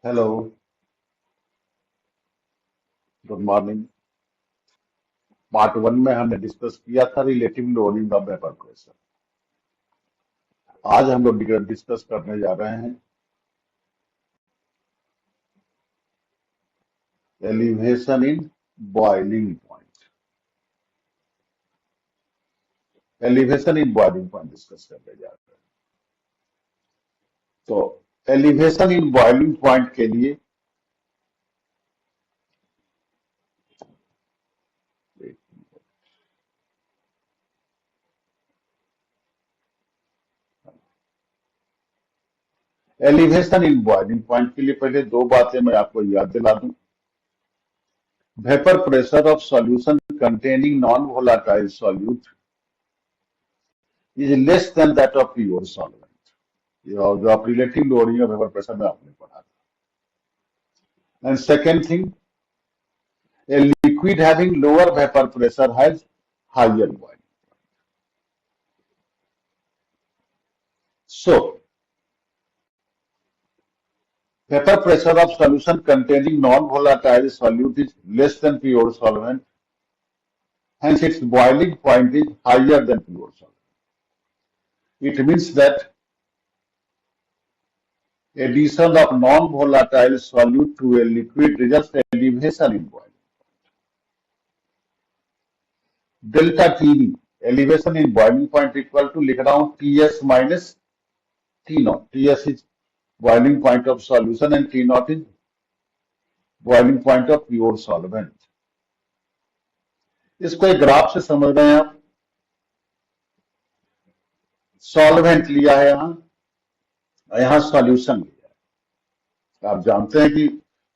Hello, good morning. Part one में हमने discuss किया था relative loading of vapour pressure. आज हम लोग डिस्कस करने जा रहे हैं elevation in boiling point. Elevation in boiling point discuss करने जा रहे हैं। तो एलिवेशन इन बॉइलिंग पॉइंट के लिए एलिवेशन इन बॉइलिंग पॉइंट के लिए पहले दो बातें मैं आपको याद दिला दूं। Vapour pressure of solution containing non volatile solute is less than that of pure solvent. जो आप relative loading of vapour pressure में आपने पढ़ा था। And second thing, a liquid having lower vapor pressure has higher boiling. So, vapor pressure of solution containing non-volatile solute is less than pure solvent. Hence, its boiling point is higher than pure solvent. It means that addition of non-volatile solute to a liquid results in elevation in boiling. Delta TB, elevation in boiling point equal to लिख रहा हूं TS minus T naught. TS is boiling point of solution and T naught is boiling point of pure solvent. इसको एक graph से समझ रहे हैं आप। सॉल्वेंट लिया है यहां सॉल्यूशन लिया है। आप जानते हैं कि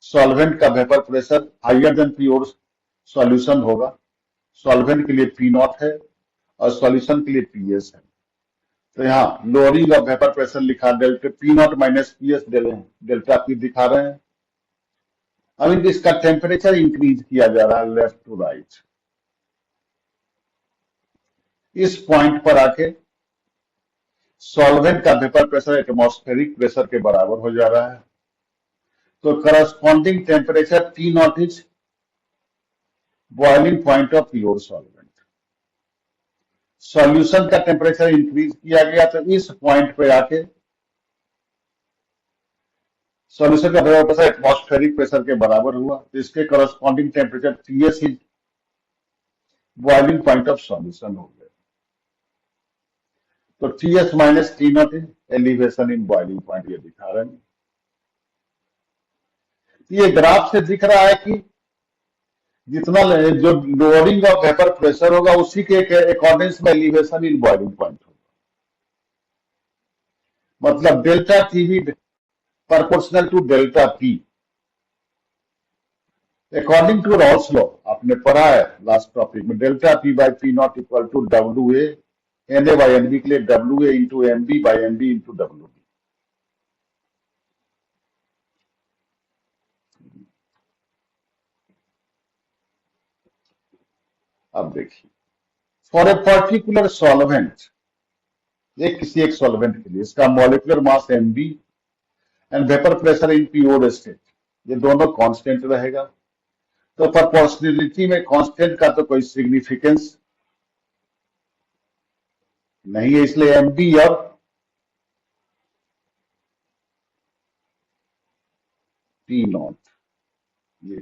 सॉल्वेंट का vapour pressure higher than pure solution होगा। सॉल्वेंट के लिए पी नॉट है और सॉल्यूशन के लिए पीएस है। तो यहाँ लोअरिंग ऑफ वेपर प्रेशर लिखा, delta P naught minus PS delta P दिखा रहे हैं। अब इसका टेम्परेचर इंक्रीज किया जा रहा है लेफ्ट टू राइट। इस पॉइंट पर आके सॉल्वेंट का वेपर प्रेशर एटमॉस्फेरिक प्रेशर के बराबर हो जा रहा है। तो corresponding temperature T naught is boiling point of pure solvent. Solution का टेम्परेचर इंक्रीज किया गया तो इस पॉइंट पे आके सॉल्यूशन का वेपर प्रेशर एटमॉस्फेरिक प्रेशर के बराबर हुआ। तो इसके corresponding temperature TS is boiling point of solution हो गया। तो TS minus T naught is elevation in boiling point, ये दिखा रहे हैं। ये ग्राफ से दिख रहा है कि जितना जो लोअरिंग ऑफ वेपर प्रेशर होगा उसी के अकॉर्डिंग्स में एलिवेशन इन बॉइलिंग पॉइंट होगा। मतलब delta TB proportional to delta P according to Raoult's law. आपने पढ़ा है लास्ट टॉपिक में, delta P by P naught equal to W N A by N B के लिए W A into M B by M B into W B. अब देखिए, for a particular solvent, एक किसी एक सॉल्वेंट के लिए इसका molecular mass M B and vapour pressure in pure state, ये दोनों कांस्टेंट रहेगा। तो प्रोपोर्शनलिटी में कांस्टेंट का तो कोई सिग्निफिकेंस नहीं है, इसलिए एम बी और टी नॉट, ये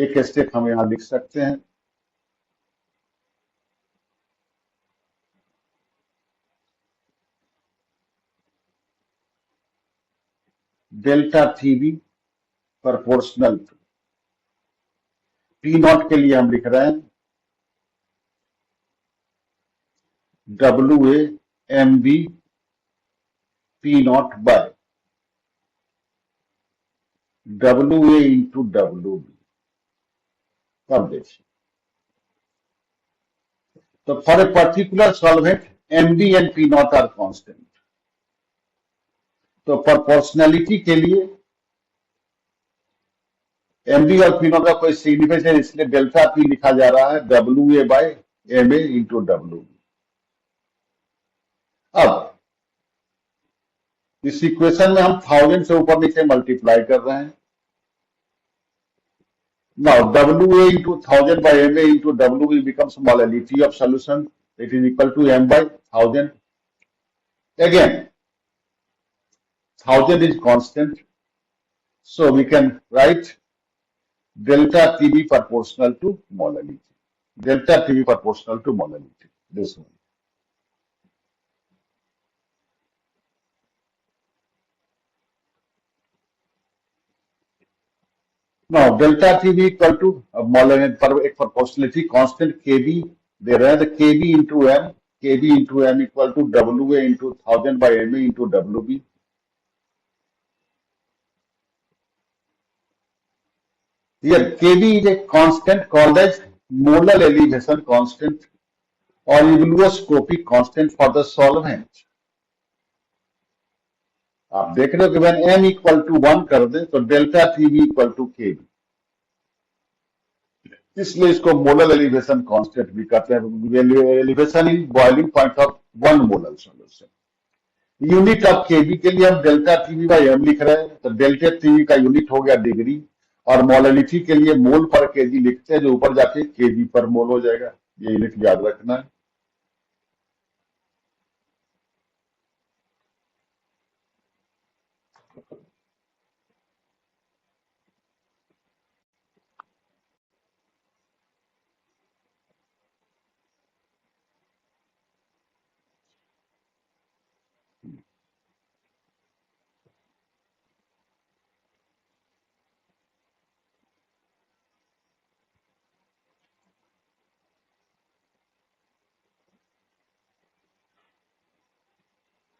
एक स्टेप हम यहां लिख सकते हैं। Delta TB proportional to T naught के लिए हम लिख रहे हैं W A M B T naught by W A into W B. अब देखिए, तो for a particular solvent M B and P naught are constant. तो प्रोपोर्शनलिटी के लिए एम बी और पी नॉट का कोई सिग्निफिकेंस है, इसलिए डेल्टा पी लिखा जा रहा है W A by M A into W B. अब इस इक्वेशन में हम 1000 से ऊपर नीचे मल्टीप्लाई कर रहे हैं। Now WA into 1000 by MA into W will become small LET of solution. It is equal to M by 1000. Again, 1000 is constant. So we can write delta TB proportional to mole LET. Delta TB proportional to mole LET. This one. Now delta TB equal to mole LET पर एक proportionality constant KB दे रहे हैं, तो KB into M equal to WA into 1000 by MA into WB. Here KB is a constant called as molar elevation constant or evoluoscopic constant for the solvent. आप देख रहे हो कि when M equal to 1 कर दे तो delta TB equal to KB, इसलिए इसको molar elevation constant भी कहते हैं। Elevation in boiling point of 1 molar solution. Unit of KB के लिए हम डेल्टा टीबी बाई एम लिख रहे हैं, तो डेल्टा टीबी का यूनिट हो गया डिग्री, और मोलरिटी के लिए मोल पर केजी लिखते हैं, जो ऊपर जाके केजी पर मोल हो जाएगा। ये यूनिट याद रखना है।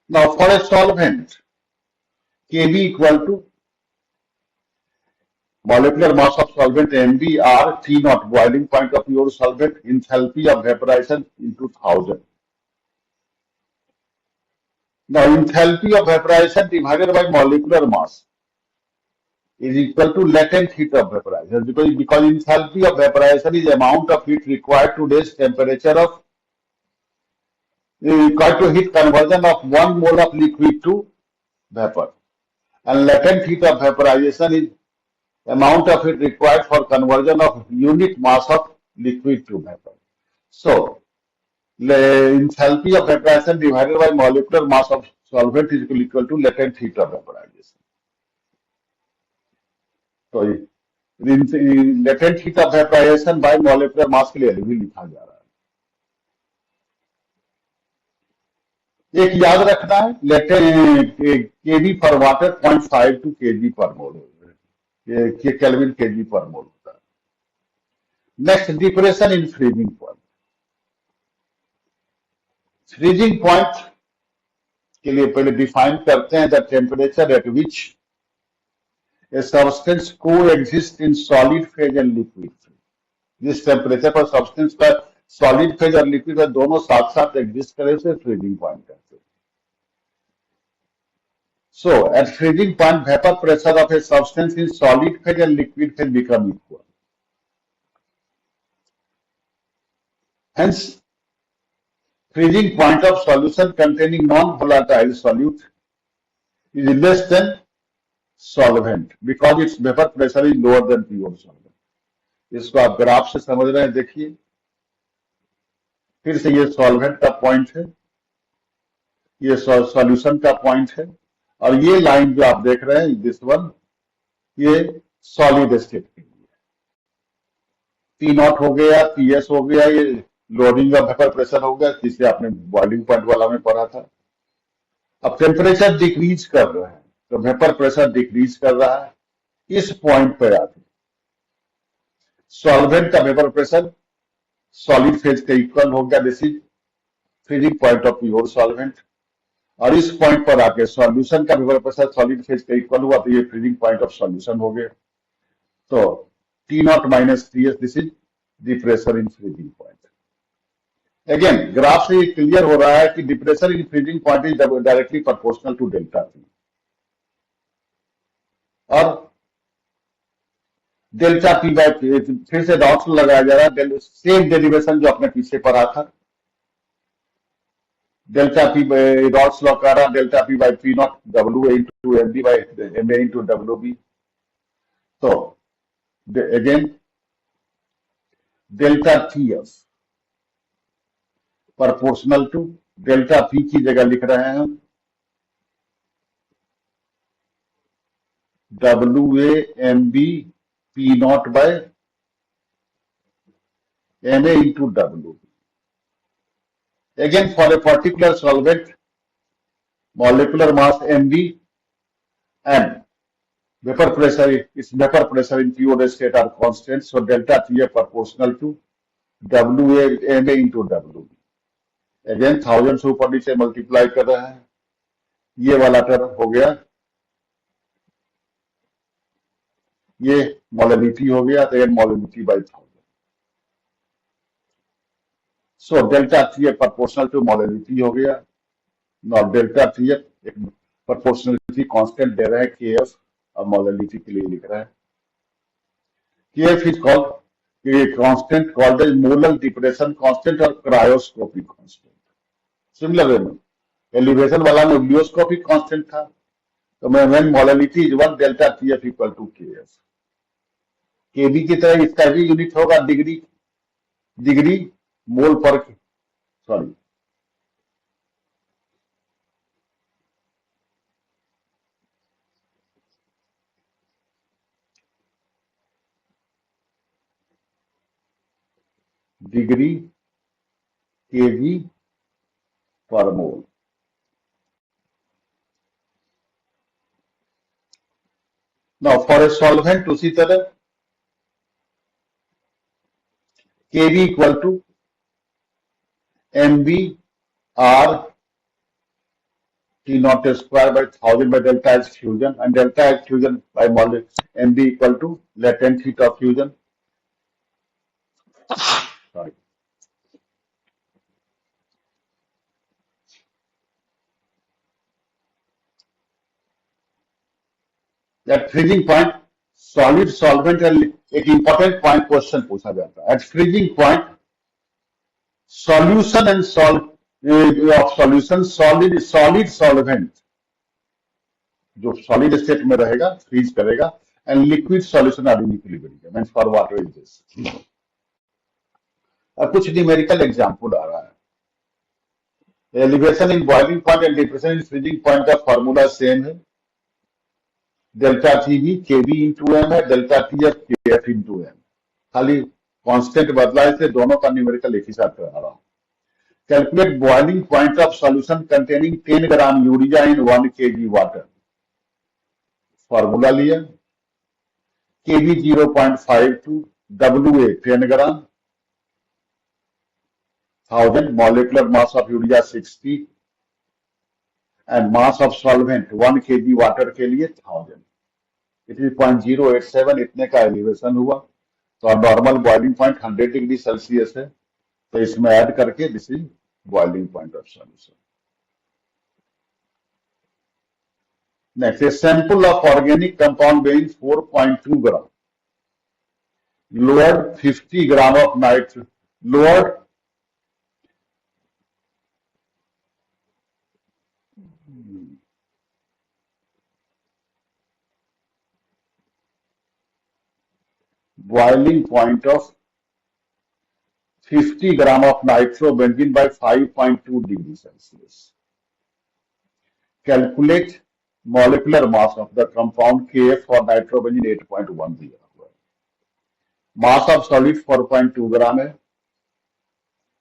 Now for a solvent, Kb equal to molecular mass of solvent Mb r T naught, boiling point of your solvent, enthalpy of vaporization into 1000. Now enthalpy of vaporization divided by molecular mass is equal to latent heat of vaporization, because enthalpy of vaporization is amount of heat required to raise temperature of required to heat conversion of 1 mole of liquid to vapor, and latent heat of vaporization is amount of heat required for conversion of unit mass of liquid to vapor. So enthalpy of vaporization divided by molecular mass of solvent is equal to latent heat of vaporization. तो latent heat of vaporization by molecular mass के लिए भी लिखा जा रहा है। एक याद रखना है, केवी पर वाटर 0.5 to kg पर मोल, ये केल्विन केजी पर मोल होता है। Next, depression in freezing point. Freezing point के लिए पहले डिफाइन करते हैं the temperature at which a substance coexist in solid phase and liquid phase. जिस टेम्परेचर पर सब्सटेंस का सॉलिड फेज और लिक्विड फेज दोनों साथ साथ एग्जिस्ट करे उसे फ्रीजिंग पॉइंट कहते हैं। So at freezing point, vapor pressure of a substance in solid phase and liquid phase become equal. Hence, freezing point of solution containing non-volatile solute is less than solvent because its vapor pressure is lower than pure solvent. इसको आप graph से समझ रहे हैं, देखिए फिर से ये सॉल्वेंट का पॉइंट है, ये सॉल्यूशन का पॉइंट है, और ये लाइन जो आप देख रहे हैं दिस वन, ये सॉलिड स्टेट के लिए टी नॉट हो गया, पीएस हो गया, ये लोडिंग ऑफ वेपर प्रेशर हो गया, जिसे आपने बॉइलिंग पॉइंट वाला में पढ़ा था। अब टेम्परेचर डिक्रीज कर रहा है तो वेपर प्रेशर डिक्रीज कर रहा है। इस पॉइंट पर आके सॉल्वेंट का वेपर प्रेशर सॉलिड फेज के इक्वल हो गया, this is freezing point of pure solvent. और इस पॉइंट पर आके सॉल्यूशन का वेपर प्रेशर सॉलिड फेज के इक्वल हुआ, तो ये फ्रीजिंग पॉइंट ऑफ सॉल्यूशन हो गया। तो T naught minus T S, this is the pressure in freezing point. Again graph से ये क्लियर हो रहा है कि depression in freezing point is directly proportional to delta T. और डेल्टा टी बाय, फिर से डॉट्स लगाया जा रहा है, सेम डेरिवेशन जो आपने पीछे पढ़ा था। delta P by Rod's law का रहा delta P by P naught W A into MB by MA into WB. So again delta TF proportional to delta P की जगह लिख रहे हैं हम WA MB P naught by MA into WB. Again, for a particular solvent, molecular mass Mb and vapor pressure in pure state are constant. So delta T proportional to WA MA into WB. Again, 1000 से ऊपर नीचे multiply कर रहे हैं. ये वाला term हो गया, ये मोलैलिटी हो गया, तो molality bye 1000. So delta T proportional to molality हो गया. Now delta T एक proportionality constant दे रहे हैं Kf और molality के लिए लिख रहे हैं. Kf is called a constant called as molar depression constant or cryoscopic constant. Similar way में elevation वाला में oblioscopic constant था, तो when molality is 1 delta Tf equal to Kf. Kb की तरह इसका भी यूनिट होगा डिग्री मोल पर सॉरी डिग्री केवी पर mole. Now for a solvent उसी तरह KV equal to MB R T naught square by 1000 by delta H fusion, and delta H fusion by mol MB equal to latent heat of fusion. Sorry. At freezing point, solid solvent एक important point question पूछा जाता है. At freezing point, solution and solid solvent जो solid state में रहेगा freeze करेगा, and liquid solution are in equilibrium. Means for water is this. अब कुछ न्यूमेरिकल एग्जाम्पल आ रहा है. Elevation in boiling point and depression in freezing point का formula same है. डेल्टा टी भी के बी इंटू एम है, डेल्टा टी एफ के एफ इंटू एम. खाली कांस्टेंट बदला है, से दोनों का न्यूमेरिकल एक ही साथ करा रहा हूं. Calculate boiling point of solution containing 10 gram urea in 1 kg water. Formula लिया केबी 0.52, WA 10 gram, 1000, molecular mass of urea 60 and mass of solvent 1 kg water के लिए 1000. It is 0.087. इतने का एलिवेशन हुआ. तो normal boiling point 100 degree Celsius है, तो इसमें ऐड करके this is boiling point of solution. Next, a sample of organic compound weighing 4.2 gram lowered 50 gram of nitrogen, lowered boiling point of 50 gram of nitrobenzene by 5.2 degrees Celsius. Calculate molecular mass of the compound Kf for nitrobenzene 8.1 दिया हुआ है. Mass of solid 4.2 ग्राम है.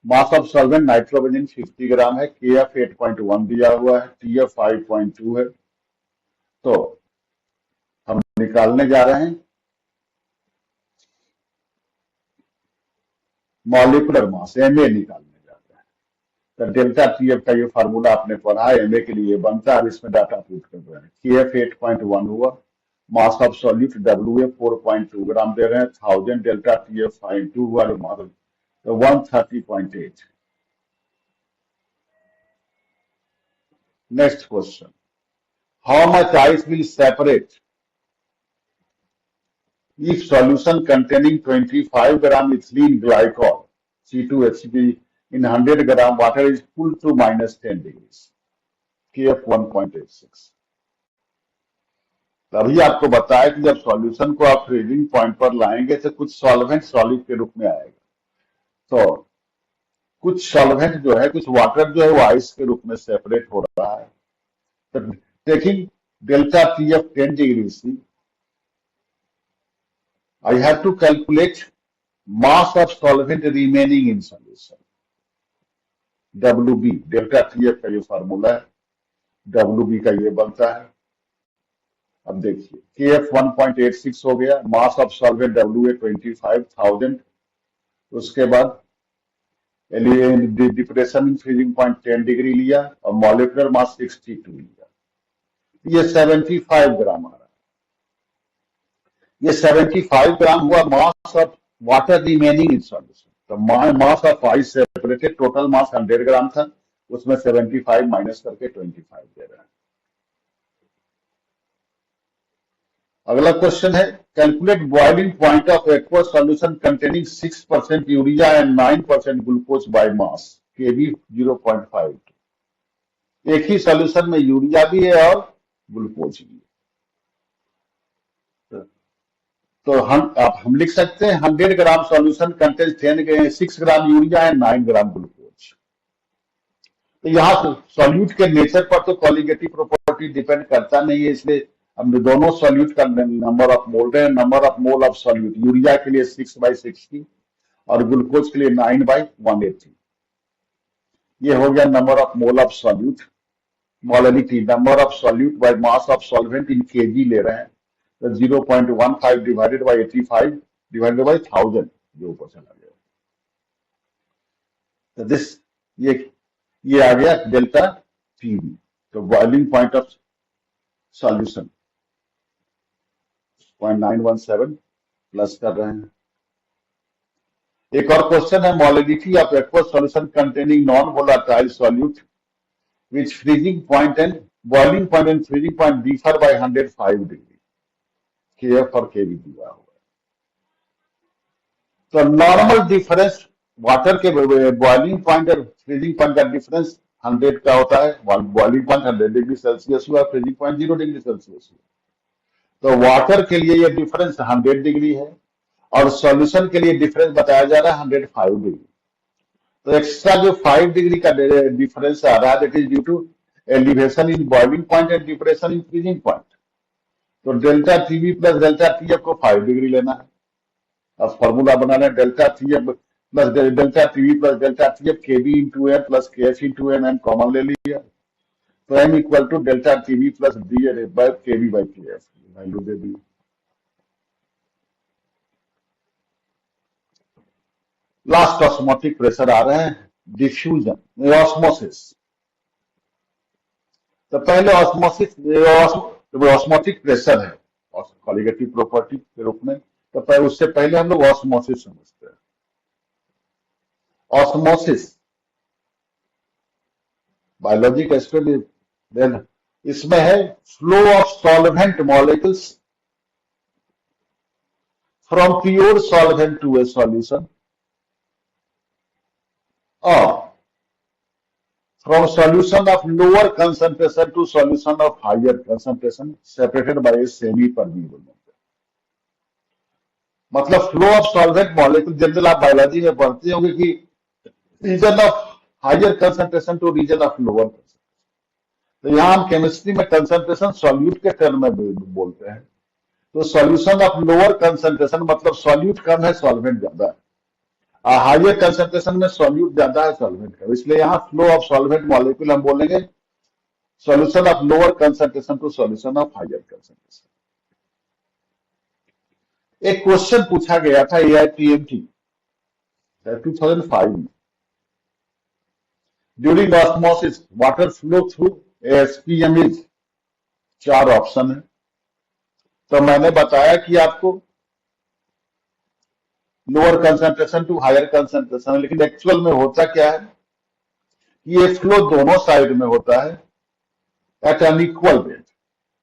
Mass of solvent nitrobenzene 50 ग्राम है. Kf 8.1 दिया हुआ है. Tf 5.2 है. तो हम निकालने जा रहे हैं मॉलिकुलर मास एमए निकालने जाते हैं. तो डेल्टा टीएफ का ये फार्मूला आपने पढ़ा है, एमए के लिए बनता है. इसमें डाटा पुट कर रहे हैं. केएफ 8.1 हुआ, मास ऑफ सॉल्यूट डब्ल्यूए 4.2 ग्राम दे रहे हैं, 1000, डेल्टा टीएफ 5.2 हुआ, तो 130.8. Next question, how much ice will separate if solution containing 25 gram ethylene glycol C2H3 in 100 gram water is cooled to -10 degrees, KF 1.86। तभी आपको बताया कि जब सॉल्यूशन को आप फ्रीजिंग पॉइंट पर लाएंगे तो कुछ सॉल्वेंट सॉलिड के रूप में आएगा। तो कुछ सॉल्वेंट जो है, कुछ वाटर जो है वो आइस के रूप में सेपरेट हो रहा है। तो taking delta T of 10 degree C, I have to calculate mass of solvent remaining in solution, WB, delta T F का ये फार्मूला है, WB का ये बनता है। अब देखिए KF 1.86 हो गया, मास ऑफ सॉल्वेंट WA 25,000, उसके बाद depression in freezing point 10 degree लिया और मॉलिक्यूलर मास 62 लिया, ये 75 ग्राम आ रहा है। ये 75 ग्राम हुआ mass of water remaining in solution. तो mass of ice separated, total mass 100 gram था, उसमें 75 माइनस करके 25 दे रहा है। अगला क्वेश्चन है, calculate boiling point of aqueous solution containing 6% urea and 9% glucose by mass, KB 0.5। एक ही सॉल्यूशन में यूरिया भी है और ग्लूकोज भी है। तो हम लिख सकते हैं 100 gram solution contains 6 gram urea and 9 gram glucose. तो यहाँ सॉल्यूट के नेचर पर तो कॉलिगेटिव प्रॉपर्टी डिपेंड करता नहीं है, इसलिए हमने दोनों सॉल्यूट का नंबर ऑफ मोल रहे हैं। Number of mole of solute urea के लिए 6/60 और ग्लूकोज के लिए 9/180। ये हो गया number of mole of solute. Molality, number of solute by mass of solvent in KG ले रहे हैं, तो 0.15 डिवाइडेड बाय 85 डिवाइडेड बाय 1000 जो ऊपर चला गया। तो दिस ये आ गया डेल्टा टीवी। तो boiling point of solution 0.917 plus कर रहे हैं। एक और क्वेश्चन है, molality of aqueous solution containing non volatile solute which freezing point and boiling point and freezing point differ by 105 degree, KF और KB दिया हुआ है। तो नॉर्मल डिफरेंस वाटर के बॉइलिंग पॉइंट और फ्रीजिंग पॉइंट का डिफरेंस 100 का होता है। बॉइलिंग पॉइंट 100 डिग्री सेल्सियस हुआ, फ्रीजिंग पॉइंट 0 डिग्री सेल्सियस हुआ। तो वाटर के लिए ये डिफरेंस 100 डिग्री है और सॉल्यूशन के लिए डिफरेंस बताया जा रहा है 105 डिग्री। तो एक्स्ट्रा जो 5 डिग्री का डिफरेंस आ रहा है, that is due to elevation in boiling point and depression in freezing point. तो delta TV plus delta TF को 5 डिग्री लेना है। अब फॉर्मूला बनाना है, delta TF plus delta TV plus delta TF KB into M plus KF into M common ले लिया। तो M equal to delta TV plus D by KB by KF, value दे दी। लास्ट ऑस्मोटिक प्रेशर आ रहे हैं, diffusion osmosis. तो पहले ऑस्मोटिक प्रेशर है कॉलिगेटिव प्रॉपर्टी के रूप में, तो उससे पहले हम लोग ऑस्मोसिस समझते हैं। ऑस्मोसिस बायोलॉजी का स्टडी, देन इसमें है flow of solvent molecules from pure solvent to a solution और from solution of lower concentration to solution of higher concentration separated by a semi-permeable membrane। मतलब flow of solvent molecule general आप biology में पढ़ते होंगे कि region of higher concentration to region of lower concentration. तो यहां हम केमिस्ट्री में कंसंट्रेशन सॉल्यूट के टर्म में बोलते हैं। तो सॉल्यूशन ऑफ लोअर कंसंट्रेशन मतलब सॉल्यूट कम है, सॉल्वेंट ज्यादा है। हायर कंसंट्रेशन में सॉल्यूट ज्यादा है, सॉल्वेंट का, इसलिए यहां फ्लो ऑफ सॉल्वेंट मॉलिक्यूल हम बोलेंगे solution of lower concentration to solution of higher concentration. एक क्वेश्चन पूछा गया था AIPMT 2005 में, during osmosis water flow through ASPM is, 4 option है। तो मैंने बताया कि आपको lower concentration to higher concentration, लेकिन एक्चुअल में होता क्या है, ये फ्लो दोनों साइड में होता है एट एन इक्वल रेट।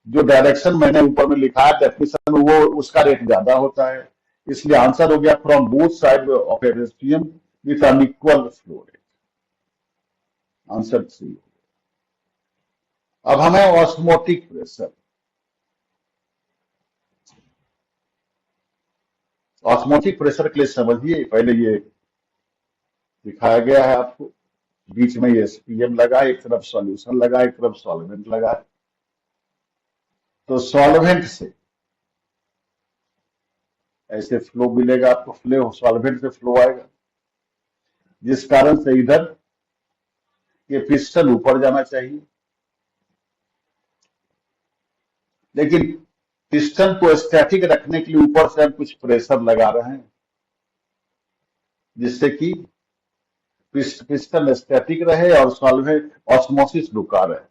जो डायरेक्शन मैंने ऊपर में लिखा है डेफिनेशन में, वो उसका रेट ज्यादा होता है, इसलिए आंसर हो गया from both side of SPM with an equal flow rate. Answer C. अब हमें ऑस्मोटिक प्रेशर, ऑस्मोटिक प्रेशर के लिए समझिए, पहले ये दिखाया गया है आपको, बीच में ये एसपीएम लगा है, एक तरफ सॉल्यूशन लगा है, एक तरफ सॉल्वेंट लगा है। तो सॉल्वेंट से ऐसे फ्लो मिलेगा आपको, फ्लो सॉल्वेंट से फ्लो आएगा, जिस कारण से इधर ये पिस्टन ऊपर जाना चाहिए, लेकिन पिस्टन को स्टैटिक रखने के लिए ऊपर से हम कुछ प्रेशर लगा रहे हैं, जिससे कि पिस्टन स्टैटिक रहे और सॉल्वेंट ऑस्मोसिस रुका रहे।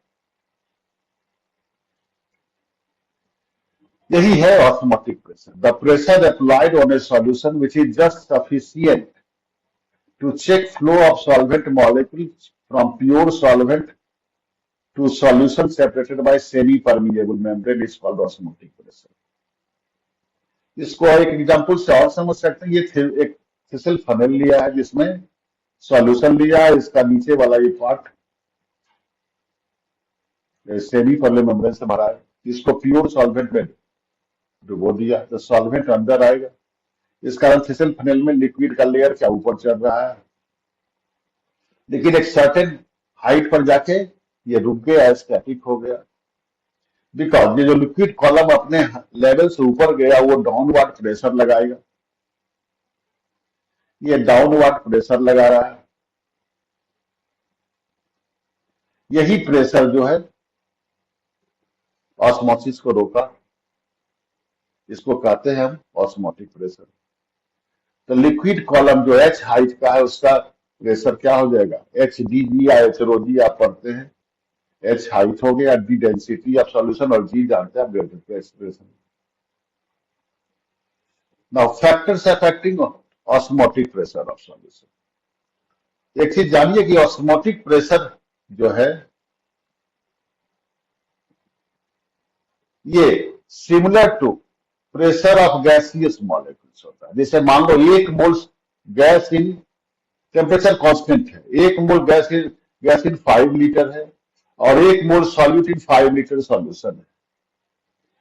यही है osmotic pressure, the pressure applied on A solution which is just sufficient to check flow of solvent molecules from pure solvent to solution separated by semi-permeable membrane is called osmotic pressure. इसको एक example से और समझ सकते हैं। ये एक फिसल फनल लिया है जिसमें सॉल्यूशन लिया है, इसका नीचे वाला ये पार्ट सेमी परमेबल मेम्ब्रेन से भरा है, इसको प्योर सॉल्वेंट में डुबो दिया तो सॉल्वेंट अंदर आएगा, इस कारण फिसल फनल में लिक्विड का लेयर क्या ऊपर चढ़ रहा है, लेकिन एक सर्टेन हाइट पर जाके ये रुक गया, स्टैटिक हो गया, बिकॉज ये जो लिक्विड कॉलम अपने लेवल से ऊपर गया वो डाउनवर्ड प्रेशर लगाएगा, ये डाउनवर्ड प्रेशर लगा रहा है। यही प्रेशर जो है ऑस्मोसिस को रोका, इसको कहते हैं हम ऑस्मोटिक प्रेशर। तो लिक्विड कॉलम जो एच हाइट का है उसका प्रेशर क्या हो जाएगा, एच डी जी या एच रो जी आप पढ़ते हैं, एच हाइट हो गया, डी डेंसिटी ऑफ सॉल्यूशन और जी जानते हैं आप gravity expression. Now factors affecting osmotic pressure of solution. एक चीज जानिए कि ऑस्मोटिक प्रेशर जो है ये similar to pressure of gaseous molecules होता है। जैसे मान लो एक mole gas in temperature constant है, एक मोल गैस इन 5 लीटर है और एक मोल सॉल्यूट इन 5 लीटर सॉल्यूशन है,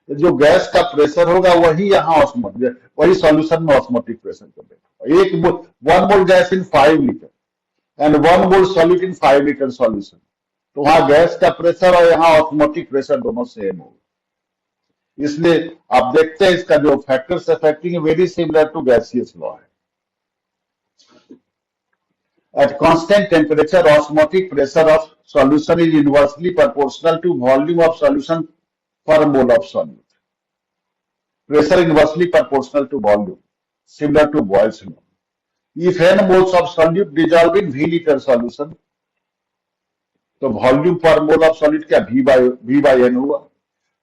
तो जो गैस का प्रेशर होगा वही यहाँ ऑस्मोटिक, वही सॉल्यूशन में ऑस्मोटिक प्रेशर कर देगा। एक मोल 1 मोल gas in 5 litre and 1 mole solute in 5 litre solution, तो वहां गैस का प्रेशर और यहाँ ऑस्मोटिक प्रेशर दोनों सेम होगा। इसलिए आप देखते हैं इसका जो फैक्टर्स अफेक्टिंग है very similar to gaseous law है। At constant temperature, osmotic pressure of solution is inversely proportional to volume of solution per mole of solute. Pressure inversely proportional to volume, similar to Boyle's law. If n moles of solute dissolve in V liter solution, तो volume पर mole of solid क्या V by N हुआ,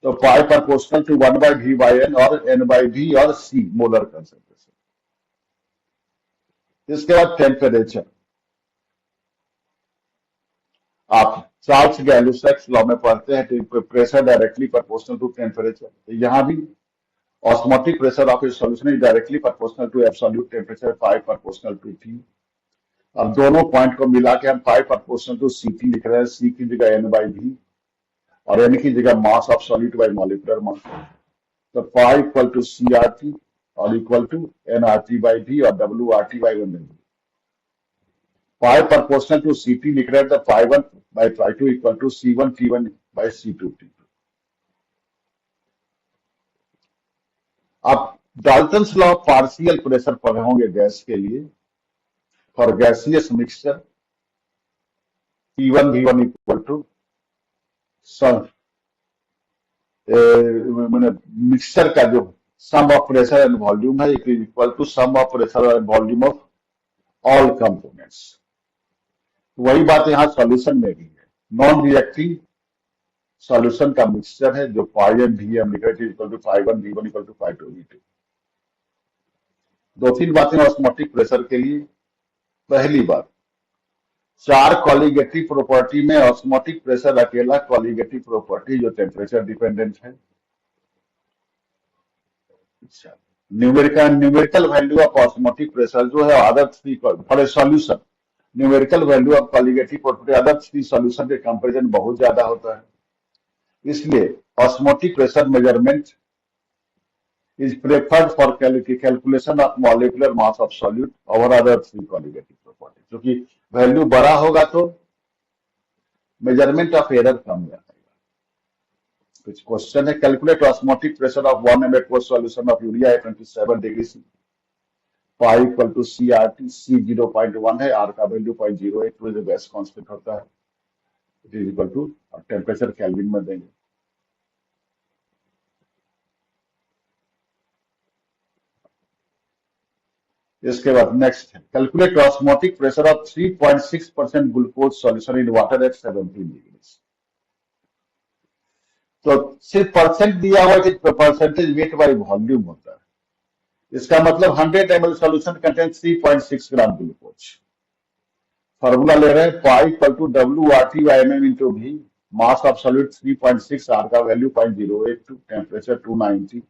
तो पाई proportional to 1 by V by N और N by V और C molar concentration. इसके बाद temperature, आप चार्ल्स गैलुसैक्स लॉ में पढ़ते हैं pressure directly proportional to temperature, यहां भी osmotic pressure of a solution is directly proportional to absolute temperature pi proportional to T। अब दोनों पॉइंट को मिला के हम पाई प्रोपोर्शनल टू Ct लिख रहे हैं, C की जगह N by V और N की जगह mass of solute by molecular mass, तो पाई इक्वल टू CRT और equal to NRT by V और WRT by 1 pi proportional to Ct लिख रहे हैं, तो pi 1 by pi 2 equal to C1 T1 by C2 T2। आप Dalton's law of partial pressure पढ़े होंगे गैस के लिए, for gaseous mixture P1 V1 equal to mixture का जो sum of pressure and volume है equal to sum of pressure and volume of all components. वही बात यहाँ सॉल्यूशन में भी है, नॉन रिएक्टिव सॉल्यूशन का मिक्सचर है जो pi M V M equal to pi 1 V1 equal to pi 2 V2। दो तीन बातें ऑस्मोटिक प्रेशर के लिए। पहली बात, 4 कॉलिगेटिव प्रॉपर्टी में ऑस्मोटिक प्रेशर अकेला कॉलिगेटिव प्रॉपर्टी जो टेम्परेचर डिपेंडेंट है। Numerical value of osmotic pressure जो है आदर for a solution numerical value of colligative property other three solution के कंपैरिजन बहुत ज्यादा होता है, इसलिए osmotic pressure measurement is preferred for calculation of molecular mass of solute over other three qualitative properties. क्योंकि वैल्यू बड़ा होगा तो मेजरमेंट ऑफ एरर कम जाएगा। कुछ क्वेश्चन है, calculate osmotic pressure of 1 ml aqueous solution of urea at 27 degree C, pi equal to CRT, C 0.1 है, R का value 0.082 जो गैस कांस्टेंट होता है, it is equal to temperature Kelvin में देंगे। इसके बाद नेक्स्ट है, calculate osmotic pressure of 3.6% glucose solution in water at 17 degree. तो सिर्फ परसेंट दिया हुआ है, परसेंटेज वेट बाय वॉल्यूम होता है, इसका मतलब 100 ml solution contain 3.6 gram glucose. Formula ले रहे हैं, pi equal to WRT/mm into V, mass of solute 3.6, R का value 0.082, temperature 290,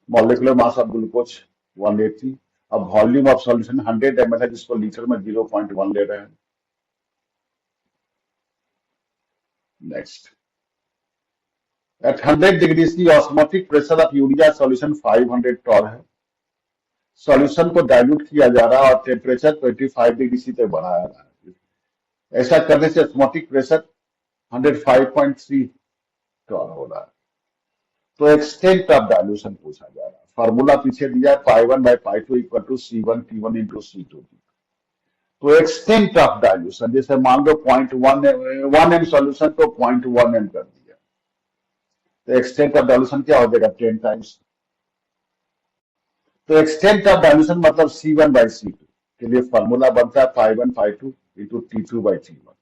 molecular mass of glucose 180। अब वॉल्यूम ऑफ सॉल्यूशन 100 ml है, जिसको लीटर में 0.1 ले रहे हैं। Next, at 100 degree C osmotic pressure of urea solution 500 torr है। Solution को डाइल्यूट किया जा रहा है और टेम्परेचर 25 डिग्री C तक बढ़ाया जा रहा है। ऐसा करने से ऑस्मोटिक प्रेशर 105.3 टॉर हो रहा है। तो एक्सटेंट ऑफ डाइल्यूशन पूछा जा रहा है। फॉर्मूला पीछे दिया है, π1/π2 equal to C1T1 into C2। तो एक्सटेंट ऑफ डाइल्यूशन, जैसे मान लो 0.1 m सॉल्यूशन को 0.1 m कर दिया, तो एक्सटेंट ऑफ डाइल्यूशन क्या हो जाएगा, 10 टाइम्स। तो एक्सटेंट ऑफ डाइल्यूशन मतलब C1/C2 के लिए फॉर्मूला बनता है π1/π2 इंटू T2/T1।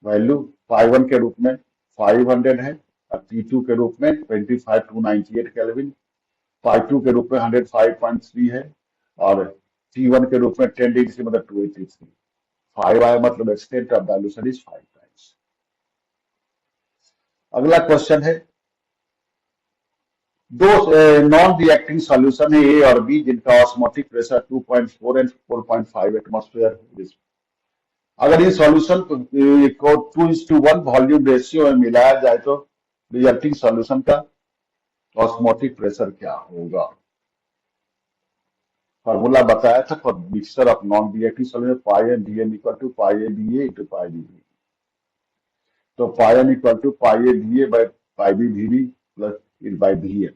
वैल्यू π1 के रूप में 500 है और T2 के रूप में 25298 केल्विन, π2 के रूप में 105.3 है और T1 के रूप में 10 डिग्री से मतलब 283। 5 आया मतलब extent of dilution is 5 times. अगला क्वेश्चन है, दो नॉन रिएक्टिंग सॉल्यूशन है ए और बी, जिनका ऑस्मोटिक प्रेशर 2.4 एंड 4.5 एटमॉस्फेयर। अगर इन सॉल्यूशन को 2:1 वॉल्यूम रेशियो में मिलाया जाए तो रिएक्टिंग सॉल्यूशन का ऑस्मोटिक प्रेशर क्या होगा। फॉर्मूला बताया था for mixture of non reactive solution, πm/dm equal to πa/dA into πb/dB। तो πm equal to πa/dA by πb/dB plus by Vm।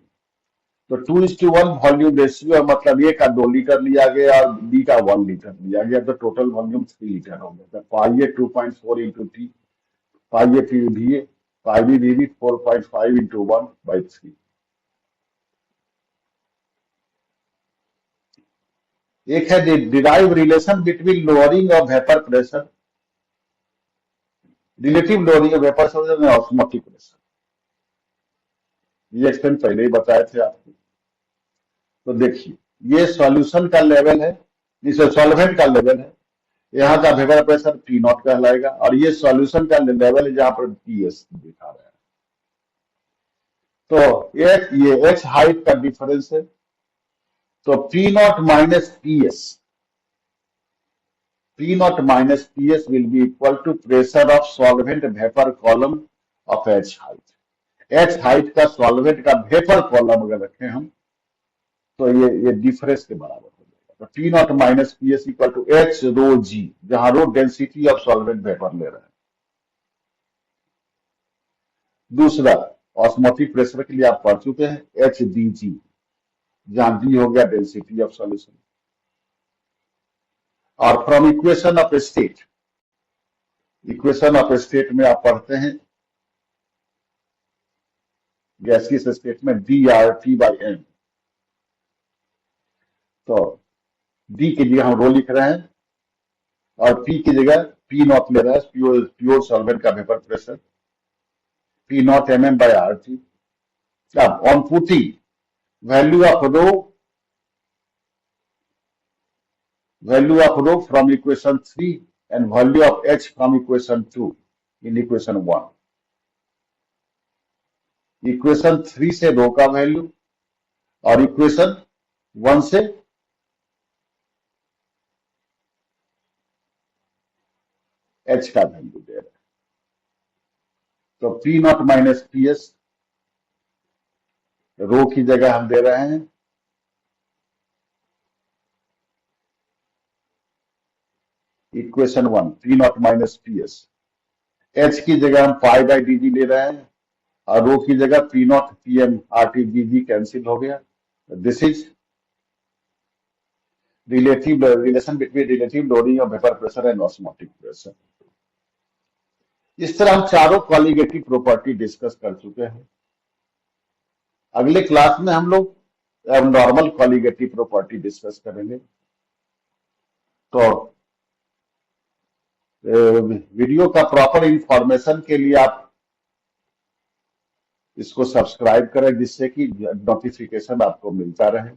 तो 2:1 वॉल्यूम रेशियो मतलब ए का 2 लीटर लिया गया और बी का 1 लीटर लिया गया, तो टोटल वॉल्यूम 3 लीटर हो गया। तो πa 2.4 into T, πa/dA, πb/dB 4.5 into 1/3। एक है derive relation between lowering of vapour pressure, relative lowering of vapour pressure और ऑस्मोटिक प्रेशर। ये एक्सपेरिमेंट पहले ही बताए थे आपको। तो देखिए, ये सॉल्यूशन का लेवल है, इसे सॉल्वेंट का लेवल है, यहाँ का वेपर प्रेशर P0 कहलाएगा और ये सॉल्यूशन का लेवल है जहां पर PS दिखा रहा है। तो ये H हाइट का डिफरेंस है, तो P0 minus PS will be equal to pressure of solvent vapor column of H height। H height का सॉल्वेंट का वेपर कॉलम अगर रखें हम तो ये डिफरेंस के बराबर हो जाएगा। तो P0 minus PS equal to H rho G, जहां rho density of solvent vapour ले रहे हैं। दूसरा, ऑस्मोटिक प्रेशर के लिए आप पढ़ चुके हैं, HdG, जहां D हो गया डेंसिटी ऑफ सॉल्यूशन। और from equation of state, equation of state में आप पढ़ते हैं गैसियस स्टेट में dRT/m। तो D की जगह हम रो लिख रहे हैं और P की जगह P0 ले रहे हैं, प्योर सॉल्वेंट का वेपर प्रेशर, P0 mm/RT। अब on putting value of rho from equation 3 and value of H from equation 2 in equation 1। Equation 3 से रो का वैल्यू और इक्वेशन 1 से एच का वैल्यू दे रहे हैं। तो P naught minus P S rho की जगह हम दे रहे हैं equation 1 P naught minus P S. H की जगह हम पाई बाई डी जी ले रहे हैं और रो की जगह P naught P M R T G G cancel हो गया। This is relation between relative loading of vapour pressure and osmotic pressure. इस तरह हम चारों कॉलिगेटिव प्रॉपर्टी डिस्कस कर चुके हैं। अगले क्लास में हम लोग नॉर्मल कॉलिगेटिव प्रॉपर्टी डिस्कस करेंगे। तो वीडियो का प्रॉपर इंफॉर्मेशन के लिए आप इसको सब्सक्राइब करें जिससे कि नोटिफिकेशन आपको मिलता रहे।